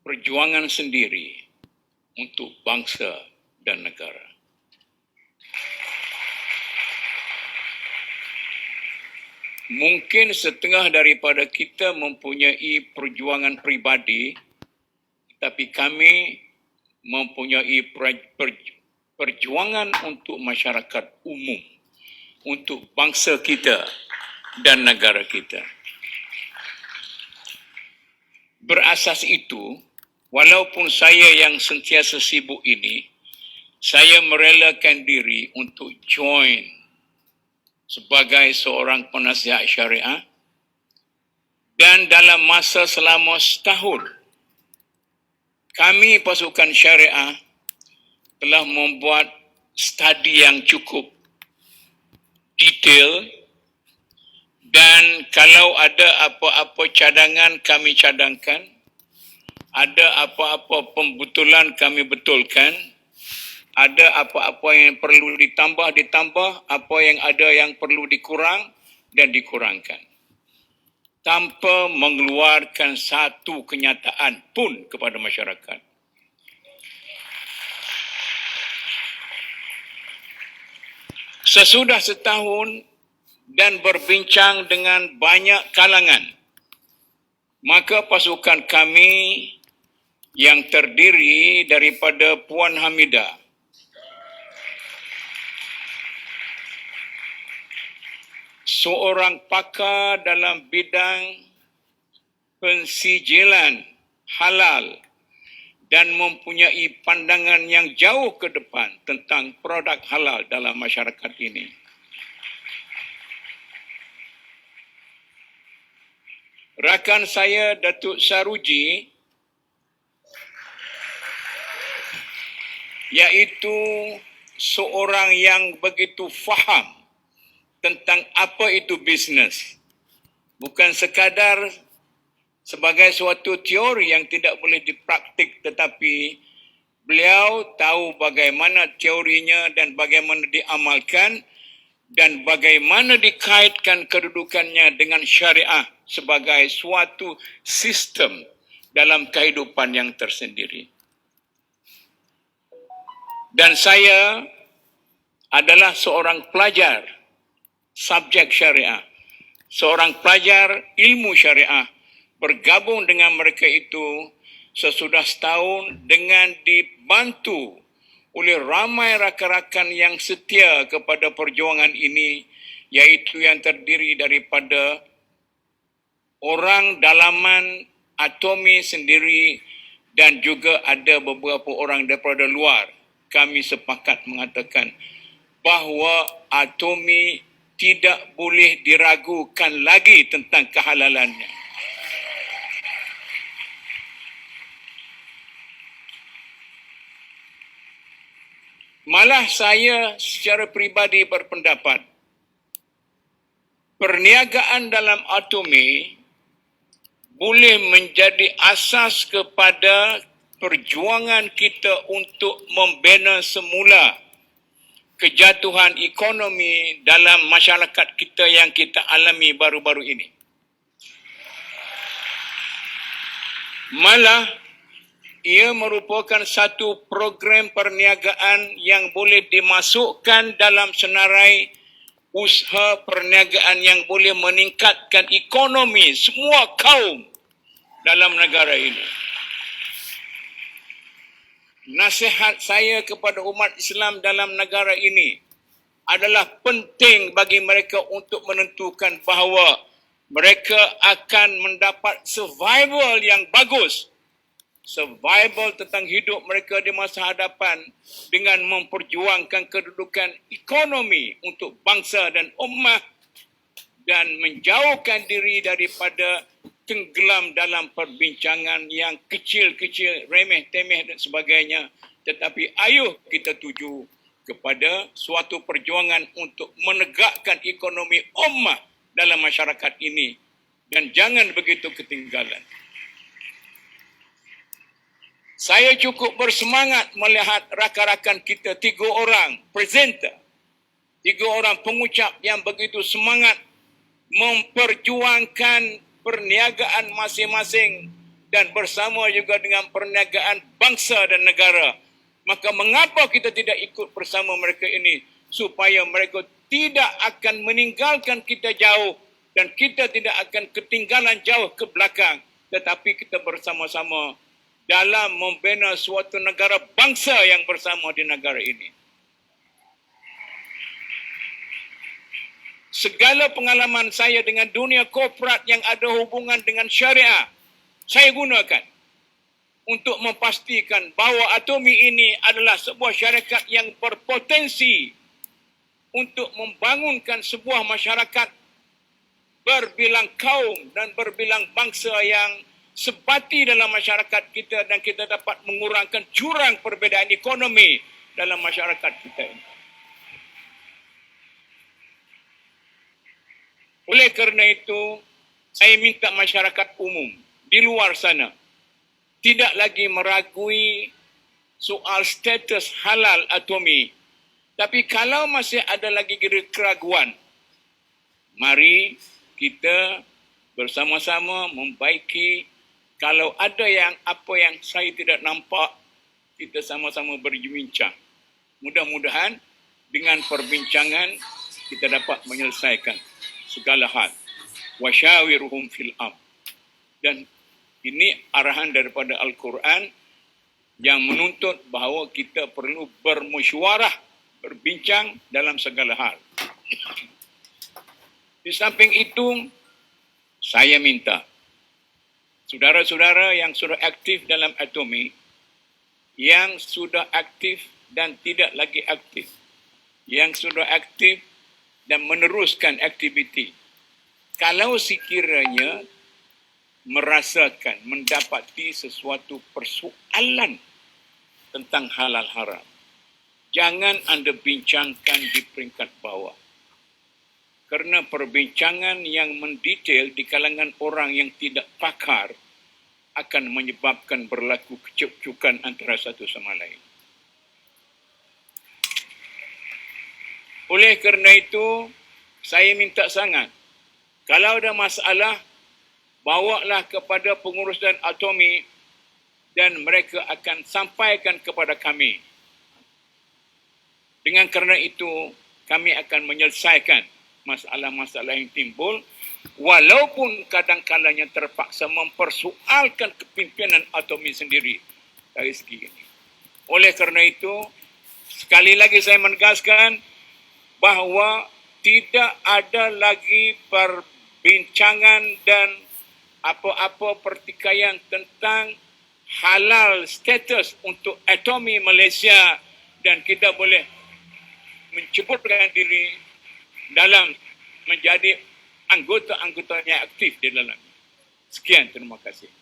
perjuangan sendiri untuk bangsa dan negara. Mungkin setengah daripada kita mempunyai perjuangan pribadi, tapi kami mempunyai perjuangan untuk masyarakat umum, untuk bangsa kita dan negara kita. Berasas itu, walaupun saya yang sentiasa sibuk ini, saya merelakan diri untuk join sebagai seorang penasihat syariah, dan dalam masa selama setahun, kami pasukan syariah telah membuat studi yang cukup detail, dan kalau ada apa-apa cadangan kami cadangkan, ada apa-apa pembetulan kami betulkan, ada apa-apa yang perlu ditambah, apa yang ada yang perlu dikurang dan dikurangkan. Tanpa mengeluarkan satu kenyataan pun kepada masyarakat. Sesudah setahun dan berbincang dengan banyak kalangan, maka pasukan kami yang terdiri daripada Puan Hamidah, seorang pakar dalam bidang pensijilan halal dan mempunyai pandangan yang jauh ke depan tentang produk halal dalam masyarakat ini. Rakan saya Datuk Saruji, iaitu seorang yang begitu faham tentang apa itu bisnes. Bukan sekadar sebagai suatu teori yang tidak boleh dipraktik, tetapi beliau tahu bagaimana teorinya dan bagaimana diamalkan dan bagaimana dikaitkan kedudukannya dengan syariah sebagai suatu sistem dalam kehidupan yang tersendiri. Dan saya adalah seorang pelajar subjek syariah, seorang pelajar ilmu syariah, bergabung dengan mereka itu sesudah setahun dengan dibantu oleh ramai rakan-rakan yang setia kepada perjuangan ini, iaitu yang terdiri daripada orang dalaman Atomi sendiri dan juga ada beberapa orang daripada luar. Kami sepakat mengatakan bahawa Atomi tidak boleh diragukan lagi tentang kehalalannya. Malah saya secara peribadi berpendapat, perniagaan dalam Atomi boleh menjadi asas kepada perjuangan kita untuk membina semula kejatuhan ekonomi dalam masyarakat kita yang kita alami baru-baru ini. Malah, ia merupakan satu program perniagaan yang boleh dimasukkan dalam senarai usaha perniagaan yang boleh meningkatkan ekonomi semua kaum dalam negara ini. Nasihat saya kepada umat Islam dalam negara ini adalah penting bagi mereka untuk menentukan bahawa mereka akan mendapat survival yang bagus. Survival tentang hidup mereka di masa hadapan dengan memperjuangkan kedudukan ekonomi untuk bangsa dan ummah dan menjauhkan diri daripada tenggelam dalam perbincangan yang kecil-kecil, remeh-temeh dan sebagainya. Tetapi ayuh kita tuju kepada suatu perjuangan untuk menegakkan ekonomi ummah dalam masyarakat ini. Dan jangan begitu ketinggalan. Saya cukup bersemangat melihat rakan-rakan kita, 3 orang presenter, 3 orang pengucap yang begitu semangat memperjuangkan perniagaan masing-masing dan bersama juga dengan perniagaan bangsa dan negara. Maka mengapa kita tidak ikut bersama mereka ini? Supaya mereka tidak akan meninggalkan kita jauh dan kita tidak akan ketinggalan jauh ke belakang. Tetapi kita bersama-sama dalam membina suatu negara bangsa yang bersama di negara ini. Segala pengalaman saya dengan dunia korporat yang ada hubungan dengan syariah, saya gunakan untuk memastikan bahawa Atomi ini adalah sebuah syarikat yang berpotensi untuk membangunkan sebuah masyarakat berbilang kaum dan berbilang bangsa yang sebati dalam masyarakat kita dan kita dapat mengurangkan jurang perbezaan ekonomi dalam masyarakat kita ini. Oleh kerana itu, saya minta masyarakat umum di luar sana tidak lagi meragui soal status halal Atomi. Tapi kalau masih ada lagi keraguan, mari kita bersama-sama membaiki. Kalau ada apa yang saya tidak nampak, kita sama-sama berbincang. Mudah-mudahan dengan perbincangan kita dapat menyelesaikan segala hal. Wasyawiruhum fil amr. Dan ini arahan daripada Al-Quran yang menuntut bahawa kita perlu bermusyawarah, berbincang dalam segala hal. Di samping itu, saya minta saudara-saudara yang sudah aktif dalam Atomi, yang sudah aktif dan tidak lagi aktif, yang sudah aktif dan meneruskan aktiviti, kalau sekiranya merasakan, mendapati sesuatu persoalan tentang halal haram, jangan anda bincangkan di peringkat bawah. Kerana perbincangan yang mendetail di kalangan orang yang tidak pakar akan menyebabkan berlaku kecekcokan antara satu sama lain. Oleh kerana itu, saya minta sangat, kalau ada masalah, bawalah kepada pengurusan Atomi dan mereka akan sampaikan kepada kami. Dengan kerana itu, kami akan menyelesaikan masalah-masalah yang timbul, walaupun kadang-kadangnya terpaksa mempersoalkan kepimpinan Atomi sendiri dari segi ini. Oleh kerana itu, sekali lagi saya menegaskan bahawa tidak ada lagi perbincangan dan apa-apa pertikaian tentang halal status untuk Atomi Malaysia dan kita boleh mencebutkan diri dalam menjadi anggota-anggota yang aktif di dalamnya. Sekian, terima kasih.